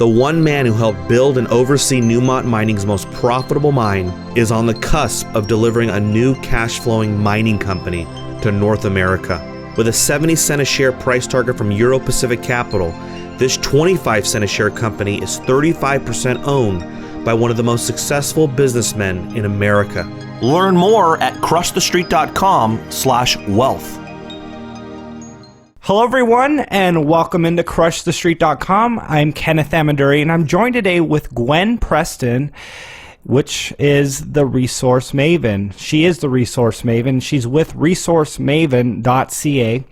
the one man who helped build and oversee Newmont Mining's most profitable mine, is on the cusp of delivering a new cash-flowing mining company to North America. With a 70 cent a share price target from Euro Pacific Capital, this 25 cent a share company is 35% owned by one of the most successful businessmen in America. Learn more at crushthestreet.com/wealth. Hello everyone, and welcome into crushthestreet.com. I'm Kenneth Amaduri, and I'm joined today with Gwen Preston, which is the Resource Maven. She is the Resource Maven. She's with resourcemaven.ca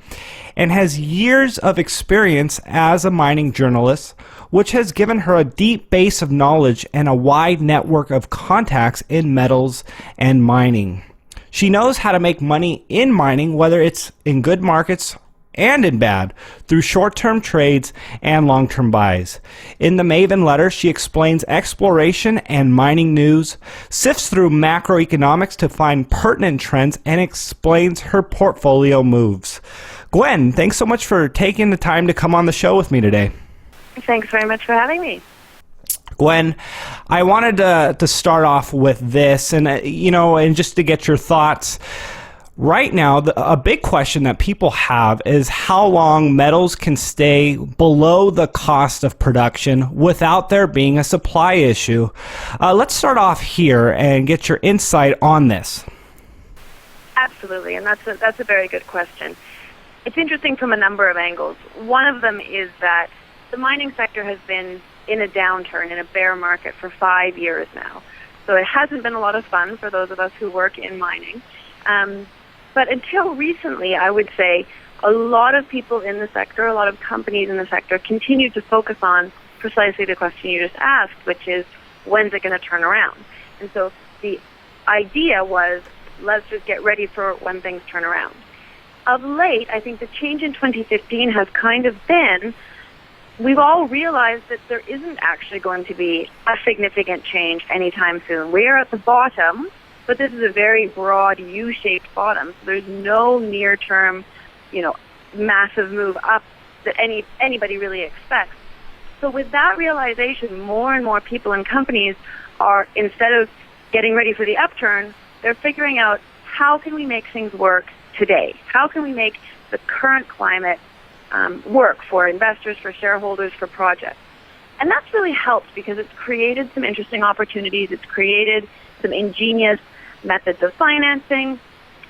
and has years of experience as a mining journalist, which has given her a deep base of knowledge and a wide network of contacts in metals and mining. She knows how to make money in mining, whether it's in good markets and in bad, through short-term trades and long-term buys. In the Maven letter, she explains exploration and mining news, sifts through macroeconomics to find pertinent trends, and explains her portfolio moves. Gwen, thanks so much for taking the time to come on the show with me today. Thanks very much for having me. Gwen, I wanted to start off with this, and and just to get your thoughts. Right now, a big question that people have is how long metals can stay below the cost of production without there being a supply issue. Let's start off here and get your insight on this. Absolutely, and that's a very good question. It's interesting from a number of angles. One of them is that the mining sector has been in a downturn, in a bear market for 5 years now. So it hasn't been a lot of fun for those of us who work in mining. But until recently, I would say a lot of people in the sector, a lot of companies in the sector continue to focus on precisely the question you just asked, which is, when's it going to turn around? And so the idea was, let's just get ready for when things turn around. Of late, I think the change in 2015 has kind of been, we've all realized that there isn't actually going to be a significant change anytime soon. We are at the bottom, but this is a very broad U-shaped bottom. So there's no near-term, massive move up that anybody really expects. So with that realization, more and more people and companies are, instead of getting ready for the upturn, they're figuring out, how can we make things work today? How can we make the current climate work for investors, for shareholders, for projects? And that's really helped because it's created some interesting opportunities. It's created some ingenious methods of financing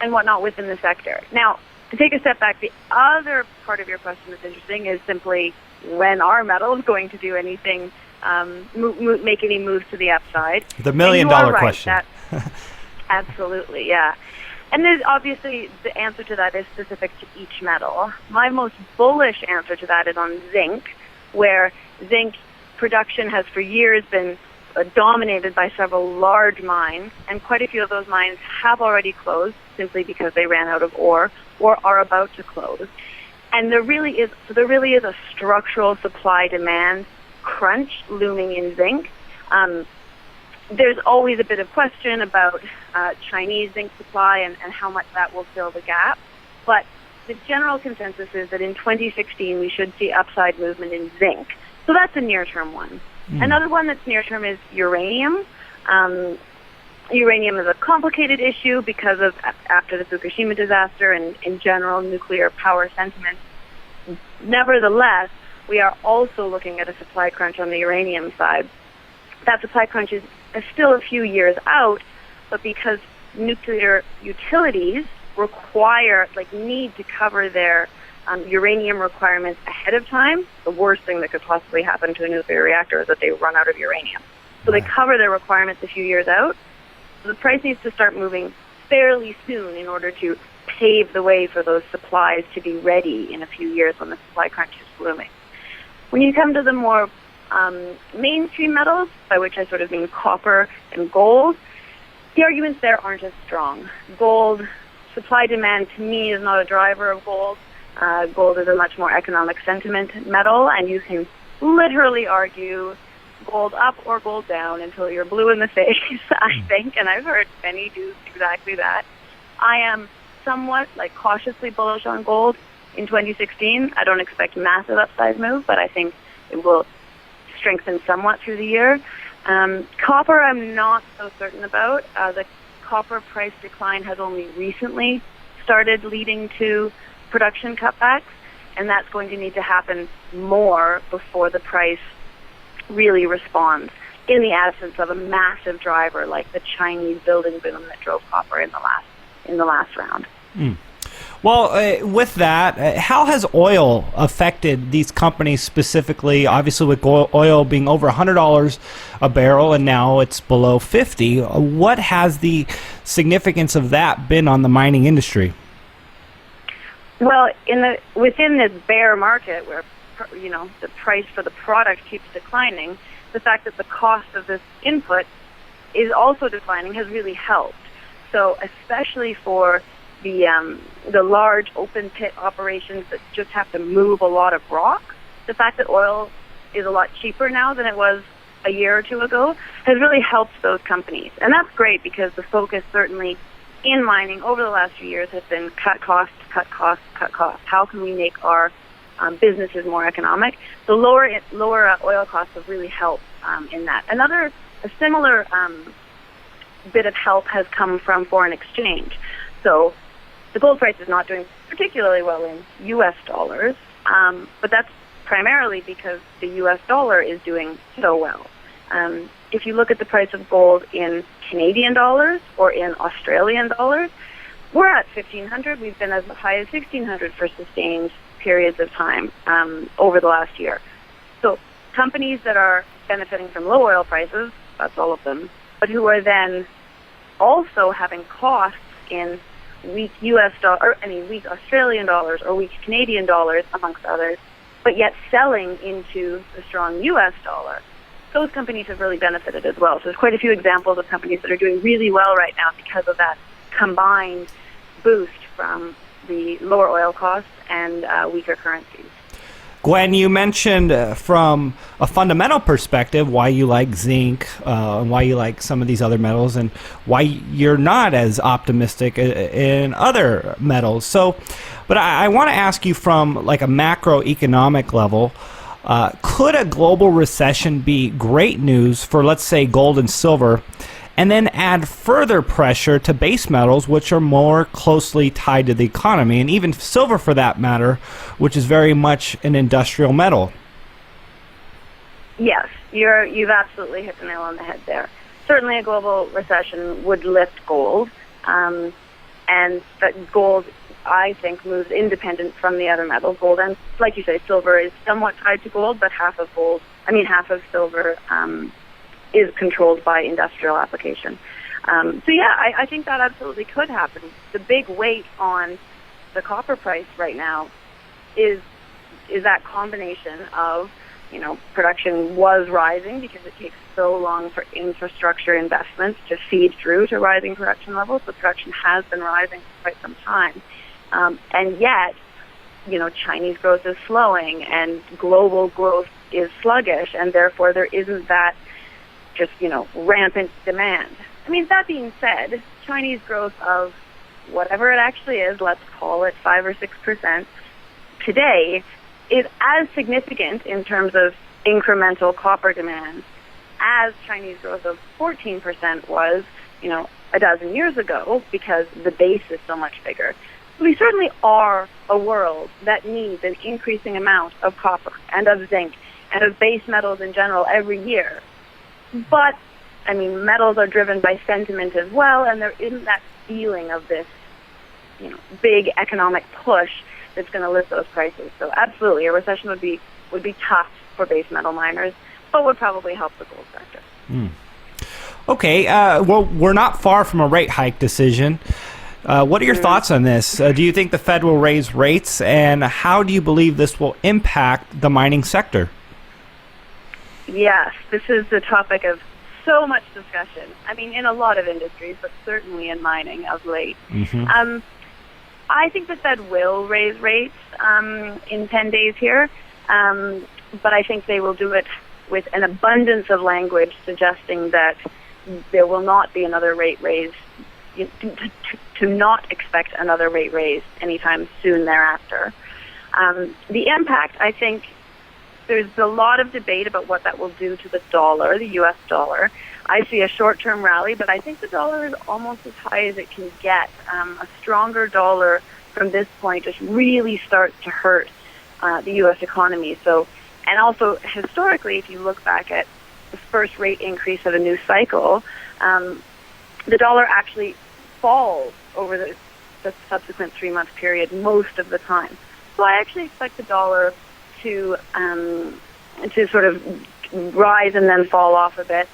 and whatnot within the sector. Now, to take a step back, the other part of your question that's interesting is simply, when are metals going to do anything, make any moves to the upside? The million-dollar right, question. Absolutely, yeah. And there's obviously, the answer to that is specific to each metal. My most bullish answer to that is on zinc, where zinc production has for years been dominated by several large mines, and quite a few of those mines have already closed simply because they ran out of ore or are about to close. And there really is a structural supply-demand crunch looming in zinc. There's always a bit of question about Chinese zinc supply and how much that will fill the gap, but the general consensus is that in 2016 we should see upside movement in zinc. So that's a near-term one. Another one that's near-term is uranium. Uranium is a complicated issue because of, after the Fukushima disaster and in general nuclear power sentiment. Nevertheless, we are also looking at a supply crunch on the uranium side. That supply crunch is still a few years out, but because nuclear utilities need to cover their uranium requirements ahead of time, the worst thing that could possibly happen to a nuclear reactor is that they run out of uranium. So they cover their requirements a few years out. So the price needs to start moving fairly soon in order to pave the way for those supplies to be ready in a few years when the supply crunch is looming. When you come to the more mainstream metals, by which I sort of mean copper and gold, the arguments there aren't as strong. Gold, supply-demand to me is not a driver of gold. Gold is a much more economic sentiment metal, and you can literally argue gold up or gold down until you're blue in the face, I think, and I've heard many do exactly that. I am somewhat cautiously bullish on gold in 2016. I don't expect massive upside move, but I think it will strengthen somewhat through the year. Copper, I'm not so certain about. The copper price decline has only recently started leading to production cutbacks, and that's going to need to happen more before the price really responds, in the absence of a massive driver like the Chinese building boom that drove copper in the last round. Well, with that, how has oil affected these companies specifically? Obviously, with oil being over $100 a barrel and now it's below 50, what has the significance of that been on the mining industry? Well, within this bear market where the price for the product keeps declining, the fact that the cost of this input is also declining has really helped. So especially for the large open pit operations that just have to move a lot of rock, the fact that oil is a lot cheaper now than it was a year or two ago has really helped those companies. And that's great because the focus certainly in mining over the last few years has been cut costs, cut costs, cut costs. How can we make our businesses more economic? The lower oil costs have really helped in that. A similar bit of help has come from foreign exchange. So the gold price is not doing particularly well in U.S. dollars, but that's primarily because the U.S. dollar is doing so well. If you look at the price of gold in Canadian dollars or in Australian dollars, we're at 1,500. We've been as high as 1,600 for sustained periods of time over the last year. So companies that are benefiting from low oil prices, that's all of them, but who are then also having costs in weak weak Australian dollars or weak Canadian dollars, amongst others, but yet selling into the strong U.S. dollar. Those companies have really benefited as well. So there's quite a few examples of companies that are doing really well right now because of that combined boost from the lower oil costs and weaker currencies. Gwen, you mentioned from a fundamental perspective why you like zinc, and why you like some of these other metals, and why you're not as optimistic in other metals. But I want to ask you from like a macroeconomic level, could a global recession be great news for, let's say, gold and silver, and then add further pressure to base metals, which are more closely tied to the economy, and even silver for that matter, which is very much an industrial metal? Yes, you've absolutely hit the nail on the head there. Certainly a global recession would lift gold, and that gold, I think, moves independent from the other metals. Gold and, like you say, silver is somewhat tied to gold, but half of silver is controlled by industrial application. I think that absolutely could happen. The big weight on the copper price right now is that combination of, production was rising because it takes so long for infrastructure investments to feed through to rising production levels. So production has been rising for quite some time. And yet, Chinese growth is slowing and global growth is sluggish, and therefore there isn't that just, rampant demand. I mean, that being said, Chinese growth of whatever it actually is, let's call it 5 or 6% today, is as significant in terms of incremental copper demand as Chinese growth of 14% was, a dozen years ago, because the base is so much bigger. We certainly are a world that needs an increasing amount of copper and of zinc and of base metals in general every year. But, metals are driven by sentiment as well, and there isn't that feeling of this, big economic push that's going to lift those prices. So absolutely, a recession would be tough for base metal miners, but would probably help the gold sector. Okay, well, we're not far from a rate hike decision. What are your thoughts on this? Do you think the Fed will raise rates, and how do you believe this will impact the mining sector? Yes, this is the topic of so much discussion. In a lot of industries, but certainly in mining of late. Mm-hmm. I think the Fed will raise rates in 10 days here, but I think they will do it with an abundance of language suggesting that there will not be another rate raise, to not expect another rate raise anytime soon thereafter. The impact, I think, There's a lot of debate about what that will do to the dollar, the U.S. dollar. I see a short-term rally, but I think the dollar is almost as high as it can get. A stronger dollar from this point just really starts to hurt the U.S. economy. So, and also historically, if you look back at the first rate increase of a new cycle, the dollar actually falls over the subsequent 3-month period most of the time. So I actually expect the dollar to sort of rise and then fall off a bit.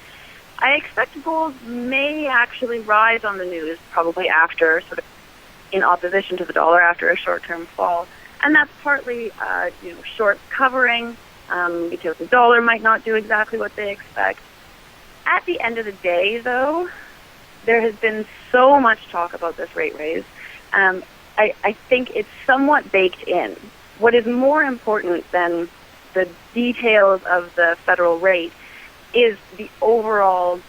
I expect gold may actually rise on the news, probably after, sort of in opposition to the dollar, after a short-term fall. And that's partly, short covering, because the dollar might not do exactly what they expect. At the end of the day, though, there has been so much talk about this rate raise. I think it's somewhat baked in. What is more important than the details of the federal rate is the overall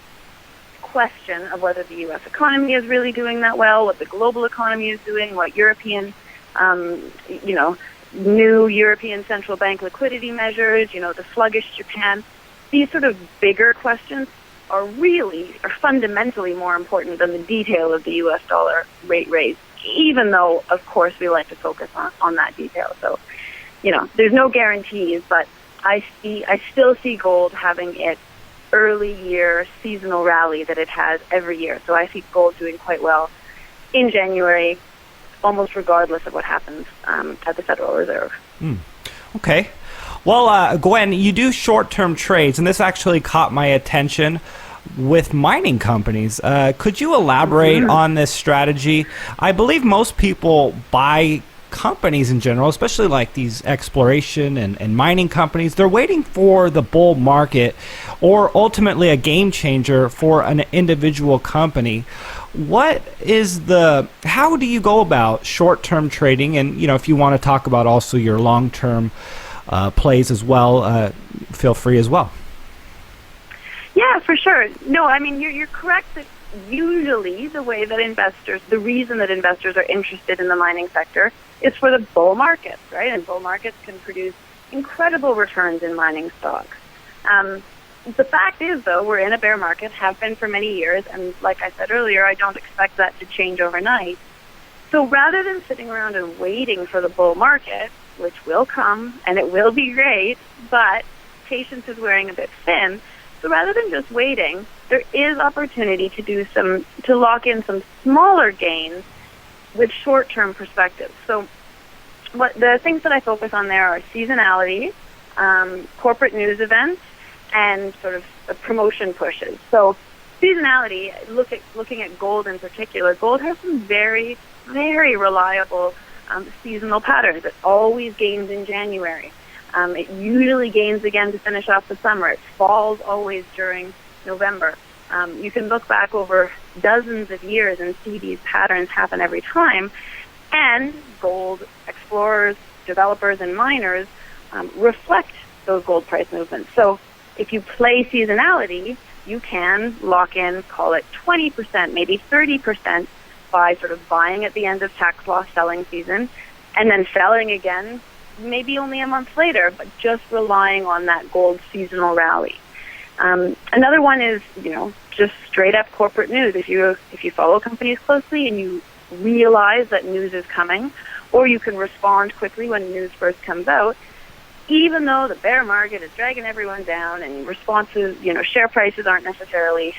question of whether the U.S. economy is really doing that well, what the global economy is doing, what European, new European Central Bank liquidity measures, the sluggish Japan. These sort of bigger questions are fundamentally more important than the detail of the U.S. dollar rate raise, even though, of course, we like to focus on that detail. So, there's no guarantees, but I still see gold having its early year seasonal rally that it has every year. So I see gold doing quite well in January, almost regardless of what happens at the Federal Reserve. Okay. Well, Gwen, you do short-term trades, and this actually caught my attention with mining companies. Could you elaborate on this strategy? I believe most people buy companies in general, especially like these exploration and mining companies, they're waiting for the bull market or ultimately a game changer for an individual company. How do you go about short-term trading? And, if you want to talk about also your long-term plays as well, feel free as well. Yeah, for sure. No, I mean, you're correct that usually the reason that investors are interested in the mining sector is for the bull markets, right? And bull markets can produce incredible returns in mining stocks. The fact is, though, we're in a bear market, have been for many years, and like I said earlier, I don't expect that to change overnight. So rather than sitting around and waiting for the bull market, which will come, and it will be great, but patience is wearing a bit thin, so rather than just waiting, there is opportunity to lock in some smaller gains with short-term perspectives. So the things that I focus on there are seasonality, corporate news events, and sort of promotion pushes. So seasonality, looking at gold in particular, gold has some very, very reliable seasonal patterns. It always gains in January. It usually gains again to finish off the summer. It falls always during November. You can look back over dozens of years and see these patterns happen every time. And gold explorers, developers, and miners reflect those gold price movements. So if you play seasonality, you can lock in, call it 20%, maybe 30% by sort of buying at the end of tax loss selling season and then selling again maybe only a month later, but just relying on that gold seasonal rally. Another one is, just straight up corporate news. If you follow companies closely and you realize that news is coming, or you can respond quickly when news first comes out, even though the bear market is dragging everyone down and responses, share prices aren't necessarily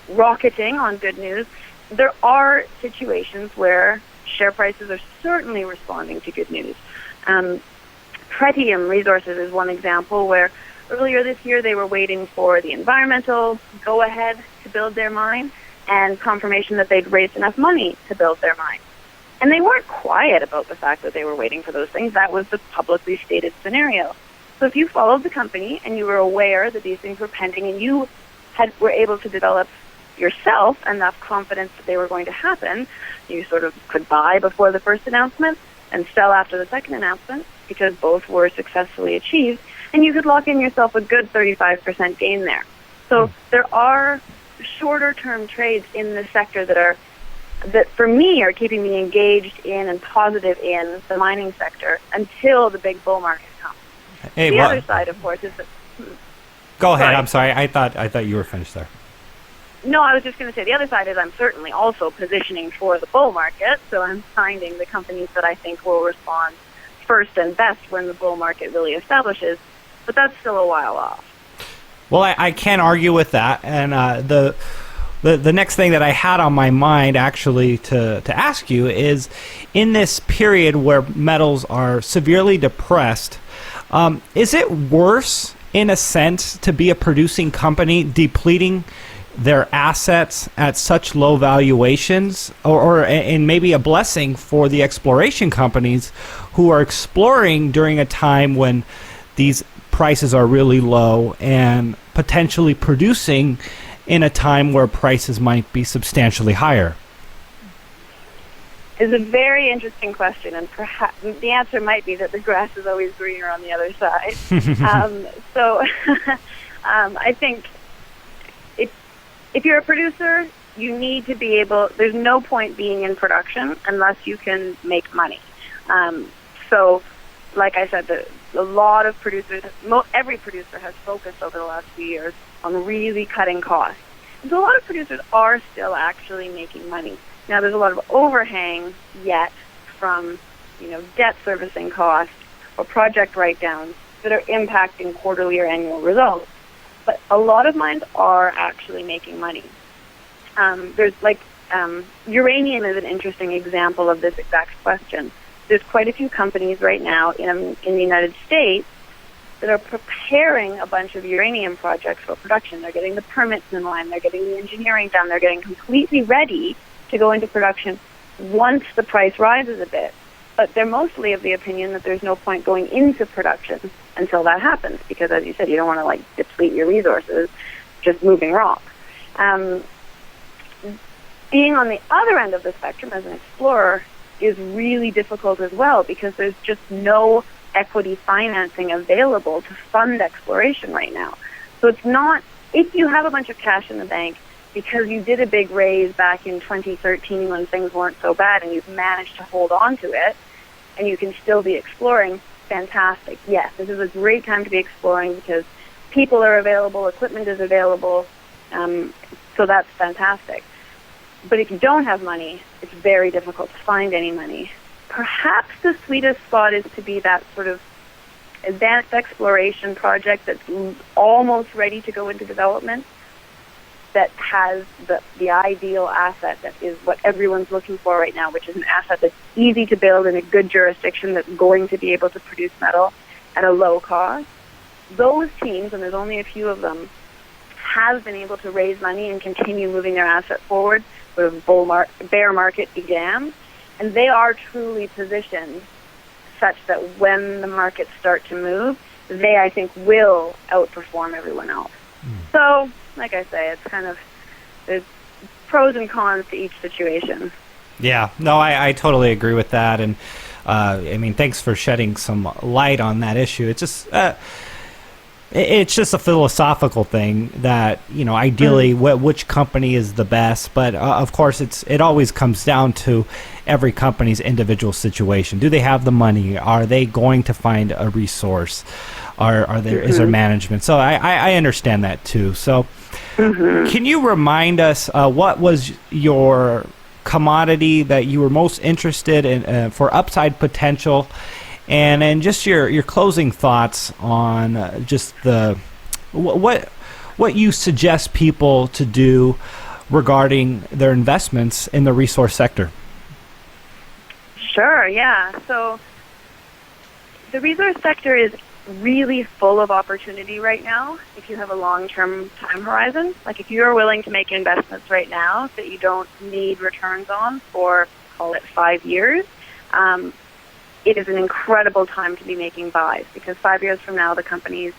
rocketing on good news, there are situations where share prices are certainly responding to good news. Pretium Resources is one example where earlier this year they were waiting for the environmental go-ahead to build their mine and confirmation that they'd raised enough money to build their mine. And they weren't quiet about the fact that they were waiting for those things. That was the publicly stated scenario. So if you followed the company and you were aware that these things were pending and you were able to develop yourself enough confidence that they were going to happen, you sort of could buy before the first announcement and sell after the second announcement because both were successfully achieved, and you could lock in yourself a good 35% gain there. So there are shorter-term trades in the sector that for me are keeping me engaged in and positive in the mining sector until the big bull market comes. Hey, The other side, of course, is that... Go ahead. Sorry. I'm sorry. I thought you were finished there. No, I was just going to say the other side is I'm certainly also positioning for the bull market, so I'm finding the companies that I think will respond first and best when the bull market really establishes, but that's still a while off. Well, I can't argue with that, and the next thing that I had on my mind actually to ask you is, in this period where metals are severely depressed, is it worse in a sense to be a producing company depleting their assets at such low valuations, and maybe a blessing for the exploration companies who are exploring during a time when these prices are really low and potentially producing in a time where prices might be substantially higher? It's a very interesting question, and perhaps the answer might be that the grass is always greener on the other side. I think if you're a producer, you need to be able, there's no point being in production unless you can make money. Like I said, a lot of producers, every producer has focused over the last few years on really cutting costs. And so a lot of producers are still actually making money. Now, there's a lot of overhang yet from, debt servicing costs or project write-downs that are impacting quarterly or annual results. But a lot of mines are actually making money. Uranium is an interesting example of this exact question. There's quite a few companies right now in the United States that are preparing a bunch of uranium projects for production. They're getting the permits in line. They're getting the engineering done. They're getting completely ready to go into production once the price rises a bit. But they're mostly of the opinion that there's no point going into production until that happens, because, as you said, you don't want to deplete your resources just moving rock. Being on the other end of the spectrum as an explorer is really difficult as well, because there's just no equity financing available to fund exploration right now. So it's not, if you have a bunch of cash in the bank because you did a big raise back in 2013 when things weren't so bad and you've managed to hold on to it and you can still be exploring, fantastic. Yes, this is a great time to be exploring because people are available, equipment is available, so that's fantastic. But if you don't have money, it's very difficult to find any money. Perhaps the sweetest spot is to be that sort of advanced exploration project that's almost ready to go into development, that has the ideal asset that is what everyone's looking for right now, which is an asset that's easy to build in a good jurisdiction that's going to be able to produce metal at a low cost. Those teams, and there's only a few of them, have been able to raise money and continue moving their asset forward where the bear market began. And they are truly positioned such that when the markets start to move, they, I think, will outperform everyone else. So, like I say, it's kind of, there's pros and cons to each situation. Yeah, no, I totally agree with that. And, thanks for shedding some light on that issue. It's just a philosophical thing that, ideally which company is the best. But, of course, it always comes down to every company's individual situation. Do they have the money? Are they going to find a resource? Is there management? So I understand that, too. So can you remind us what was your commodity that you were most interested in for upside potential? And just your closing thoughts on just what you suggest people to do regarding their investments in the resource sector. Sure, yeah. So the resource sector is really full of opportunity right now if you have a long-term time horizon. Like if you're willing to make investments right now that you don't need returns on for, call it 5 years, it is an incredible time to be making buys, because 5 years from now the companies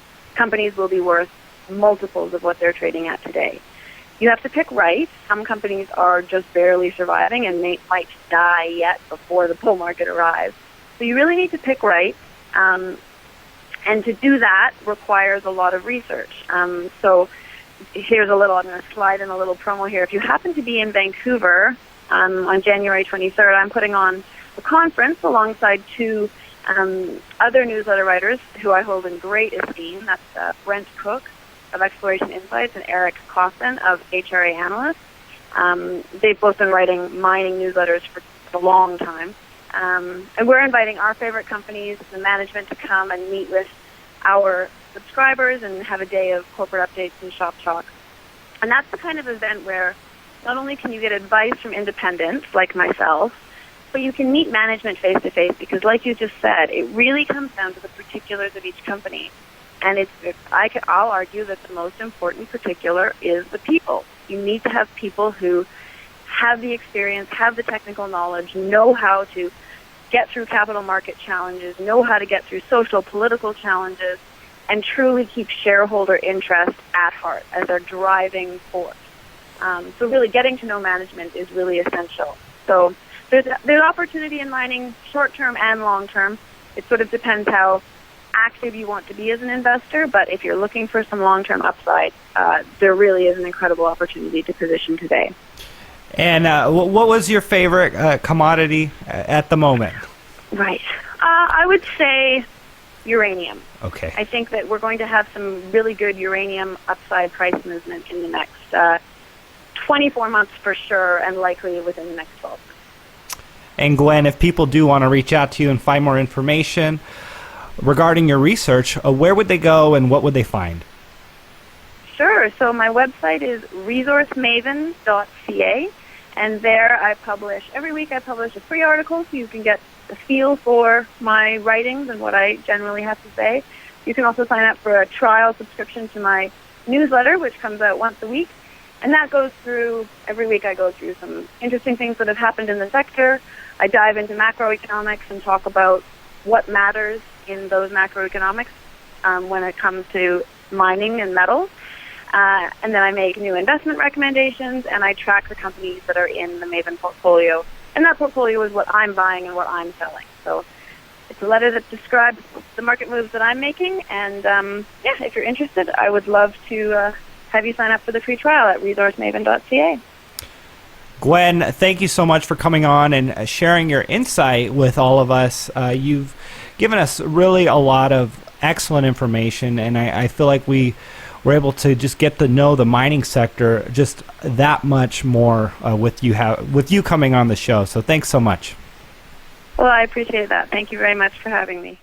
will be worth multiples of what they're trading at today. You have to pick right. Some companies are just barely surviving and might die yet before the bull market arrives. So you really need to pick right. And to do that requires a lot of research. So here's I'm going to slide in a little promo here. If you happen to be in Vancouver on January 23rd, I'm putting on a conference alongside two Other newsletter writers who I hold in great esteem, that's Brent Cook of Exploration Insights and Eric Coffin of HRA Analysts. They've both been writing mining newsletters for a long time. And we're inviting our favorite companies, the management, to come and meet with our subscribers and have a day of corporate updates and shop talk. And that's the kind of event where not only can you get advice from independents like myself, but you can meet management face-to-face because, like you just said, it really comes down to the particulars of each company. And I'll argue that the most important particular is the people. You need to have people who have the experience, have the technical knowledge, know how to get through capital market challenges, know how to get through social, political challenges, and truly keep shareholder interest at heart as their driving force. So really getting to know management is really essential. So there's opportunity in mining, short-term and long-term. It sort of depends how active you want to be as an investor, but if you're looking for some long-term upside, there really is an incredible opportunity to position today. And what was your favorite commodity at the moment? Right. I would say uranium. Okay. I think that we're going to have some really good uranium upside price movement in the next 24 months for sure, and likely within the next 12 months. And Gwen, if people do want to reach out to you and find more information regarding your research, where would they go and what would they find? Sure. So my website is resourcemaven.ca, and there every week I publish a free article so you can get a feel for my writings and what I generally have to say. You can also sign up for a trial subscription to my newsletter, which comes out once a week. And that goes through, every week I go through some interesting things that have happened in the sector. I dive into macroeconomics and talk about what matters in those macroeconomics when it comes to mining and metals. And then I make new investment recommendations, and I track the companies that are in the Maven portfolio. And that portfolio is what I'm buying and what I'm selling. So it's a letter that describes the market moves that I'm making. And if you're interested, I would love to have you sign up for the free trial at resourcemaven.ca. Gwen, thank you so much for coming on and sharing your insight with all of us. You've given us really a lot of excellent information, and I feel like we were able to just get to know the mining sector just that much more with you coming on the show. So thanks so much. Well, I appreciate that. Thank you very much for having me.